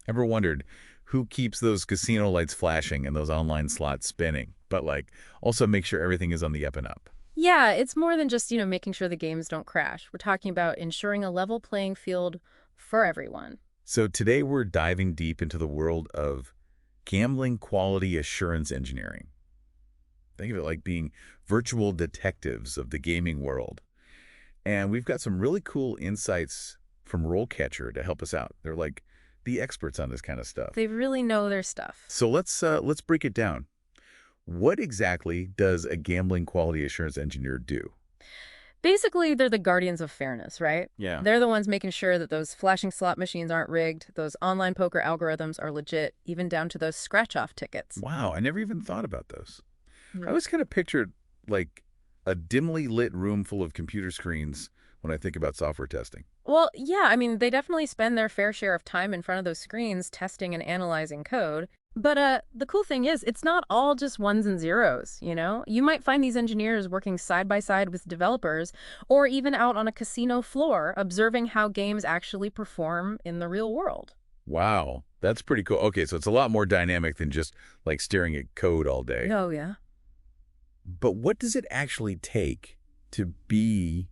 Ever wondered who keeps those casino lights flashing and those online slots spinning, but like also make sure everything is on the up and up? Yeah, it's more than just, making sure the games don't crash. We're talking about ensuring a level playing field for everyone. So today we're diving deep into the world of gambling quality assurance engineering. Think of it like being virtual detectives of the gaming world. And we've got some really cool insights from RoleCatcher to help us out. They're like the experts on this kind of stuff. They really know their stuff. So let's break it down. What exactly does a gambling quality assurance engineer do? Basically, they're the guardians of fairness, right? Yeah. They're the ones making sure that those flashing slot machines aren't rigged, those online poker algorithms are legit, even down to those scratch-off tickets. Wow, I never even thought about those. I Right. always kind of pictured like a dimly lit room full of computer screens when I think about software testing. Well, yeah, they definitely spend their fair share of time in front of those screens testing and analyzing code. But the cool thing is, it's not all just ones and zeros, you know? You might find these engineers working side by side with developers or even out on a casino floor observing how games actually perform in the real world. Wow, that's pretty cool. Okay, so it's a lot more dynamic than just like staring at code all day. Oh, yeah. But what does it actually take to be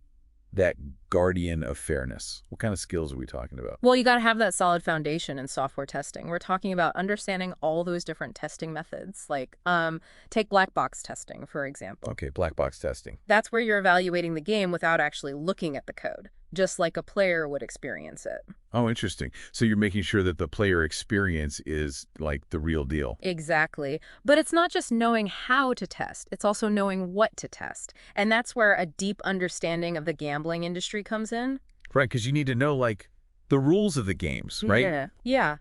that guardian of fairness? What kind of skills are we talking about? Well, you got to have that solid foundation in software testing. We're talking about understanding all those different testing methods, like take black box testing, for example. Okay, black box testing. That's where you're evaluating the game without actually looking at the code, just like a player would experience it. Oh, interesting. So you're making sure that the player experience is like the real deal. Exactly. But it's not just knowing how to test, it's also knowing what to test. And that's where a deep understanding of the gambling industry comes in. Right, because you need to know like the rules of the games, right? Yeah. Yeah.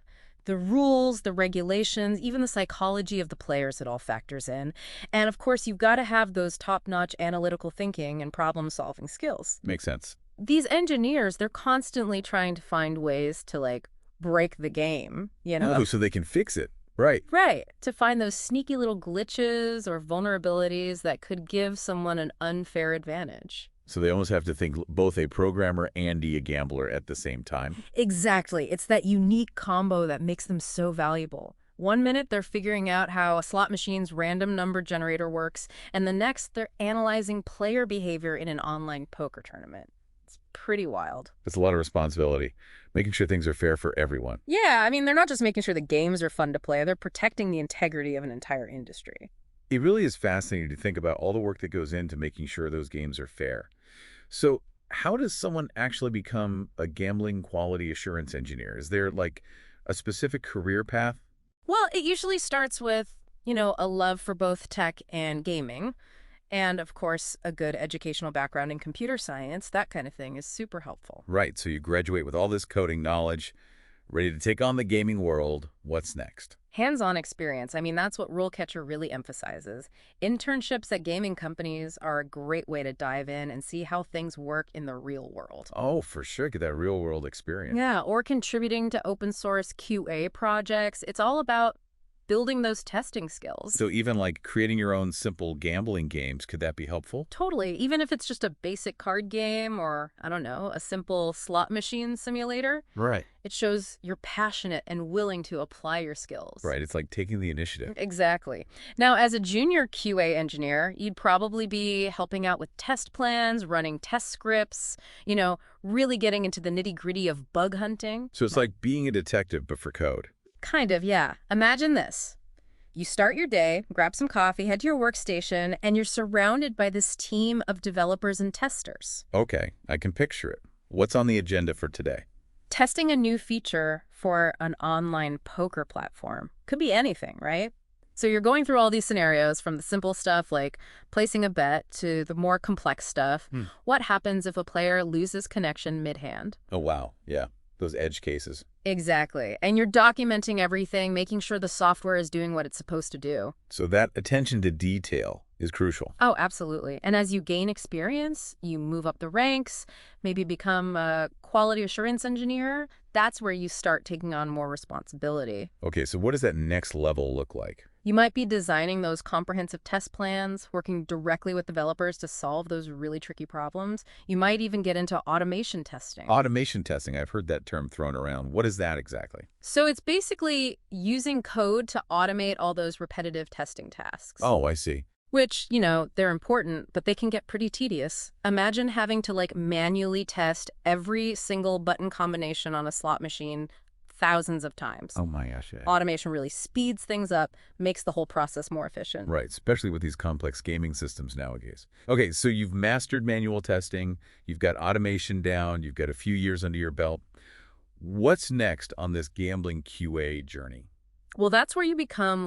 The rules, the regulations, even the psychology of the players, it all factors in. And of course, you've got to have those top-notch analytical thinking and problem-solving skills. Makes sense. These engineers, they're constantly trying to find ways to, like, break the game, Oh, so they can fix it. Right. Right, to find those sneaky little glitches or vulnerabilities that could give someone an unfair advantage. So they almost have to think both a programmer and a gambler at the same time. Exactly. It's that unique combo that makes them so valuable. One minute they're figuring out how a slot machine's random number generator works, and the next they're analyzing player behavior in an online poker tournament. It's pretty wild. It's a lot of responsibility, making sure things are fair for everyone. Yeah, they're not just making sure the games are fun to play, they're protecting the integrity of an entire industry. It really is fascinating to think about all the work that goes into making sure those games are fair. So how does someone actually become a gambling quality assurance engineer? Is there like a specific career path? Well, it usually starts with, a love for both tech and gaming. And of course, a good educational background in computer science, that kind of thing is super helpful. Right, so you graduate with all this coding knowledge, ready to take on the gaming world. What's next? Hands-on experience, that's what RoleCatcher really emphasizes. Internships at gaming companies are a great way to dive in and see how things work in the real world. Oh, for sure, get that real world experience. Yeah, or contributing to open source QA projects. It's all about building those testing skills. So even like creating your own simple gambling games, could that be helpful? Totally. Even if it's just a basic card game or, I don't know, a simple slot machine simulator, Right. it shows you're passionate and willing to apply your skills. Right, it's like taking the initiative. Exactly. Now, as a junior QA engineer, you'd probably be helping out with test plans, running test scripts, really getting into the nitty-gritty of bug hunting. So it's like being a detective, but for code. Kind of, yeah. Imagine this. You start your day, grab some coffee, head to your workstation, and you're surrounded by this team of developers and testers. Okay, I can picture it. What's on the agenda for today? Testing a new feature for an online poker platform. Could be anything, right? So you're going through all these scenarios from the simple stuff like placing a bet to the more complex stuff. What happens if a player loses connection mid-hand? Oh, wow. Yeah, those edge cases. Exactly. And you're documenting everything, making sure the software is doing what it's supposed to do. So that attention to detail is crucial. Oh, absolutely. And as you gain experience, you move up the ranks, maybe become a quality assurance engineer, that's where you start taking on more responsibility. Okay, so what does that next level look like? You might be designing those comprehensive test plans, working directly with developers to solve those really tricky problems. You might even get into automation testing. Automation testing, I've heard that term thrown around. What is that exactly? So it's basically using code to automate all those repetitive testing tasks. Oh, I see. Which, they're important, but they can get pretty tedious. Imagine having to manually test every single button combination on a slot machine thousands of times. Oh my gosh. Automation really speeds things up, makes the whole process more efficient. Right, especially with these complex gaming systems nowadays. Okay, so you've mastered manual testing, you've got automation down, you've got a few years under your belt. What's next on this gambling QA journey? Well, that's where you become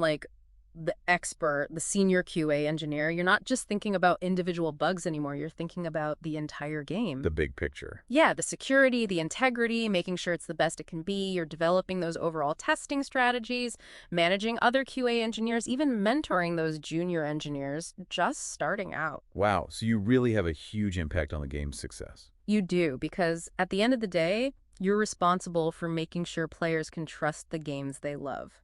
the expert, the senior QA engineer. You're not just thinking about individual bugs anymore. You're thinking about the entire game. The big picture. Yeah, the security, the integrity, making sure it's the best it can be. You're developing those overall testing strategies, managing other QA engineers, even mentoring those junior engineers just starting out. Wow, so you really have a huge impact on the game's success. You do, because at the end of the day, you're responsible for making sure players can trust the games they love.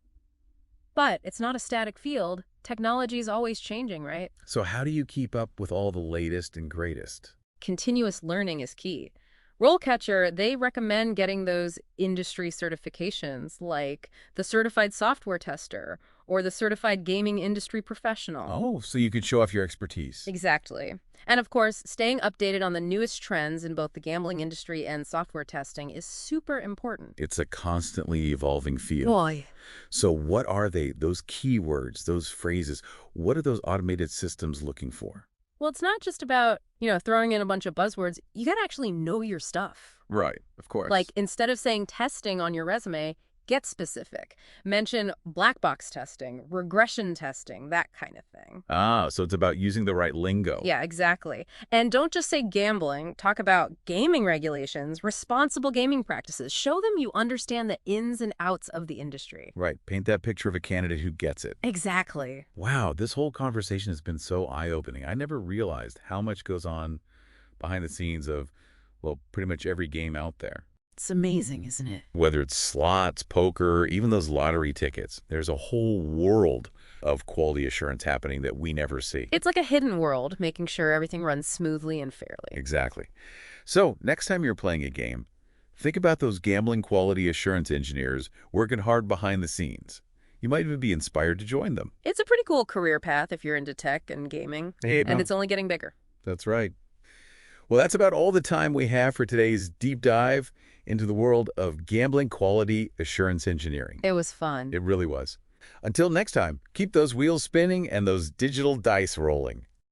But it's not a static field. Technology is always changing, right? So how do you keep up with all the latest and greatest? Continuous learning is key. RoleCatcher, they recommend getting those industry certifications like the Certified Software Tester or the Certified Gaming Industry Professional. Oh, so you could show off your expertise. Exactly. And of course, staying updated on the newest trends in both the gambling industry and software testing is super important. It's a constantly evolving field. Boy. So what are they, those keywords, those phrases? What are those automated systems looking for? Well, it's not just about, throwing in a bunch of buzzwords. You got to actually know your stuff. Right, of course. Instead of saying testing on your resume, get specific. Mention black box testing, regression testing, that kind of thing. Ah, so it's about using the right lingo. Yeah, exactly. And don't just say gambling. Talk about gaming regulations, responsible gaming practices. Show them you understand the ins and outs of the industry. Right, paint that picture of a candidate who gets it. Exactly. Wow, this whole conversation has been so eye-opening. I never realized how much goes on behind the scenes of, well, pretty much every game out there. It's amazing, isn't it? Whether it's slots, poker, even those lottery tickets, there's a whole world of quality assurance happening that we never see. It's like a hidden world, making sure everything runs smoothly and fairly. Exactly. So next time you're playing a game, think about those gambling quality assurance engineers working hard behind the scenes. You might even be inspired to join them. It's a pretty cool career path if you're into tech and gaming, and it's only getting bigger. That's right. Well, that's about all the time we have for today's deep dive into the world of gambling quality assurance engineering. It was fun. It really was. Until next time, keep those wheels spinning and those digital dice rolling.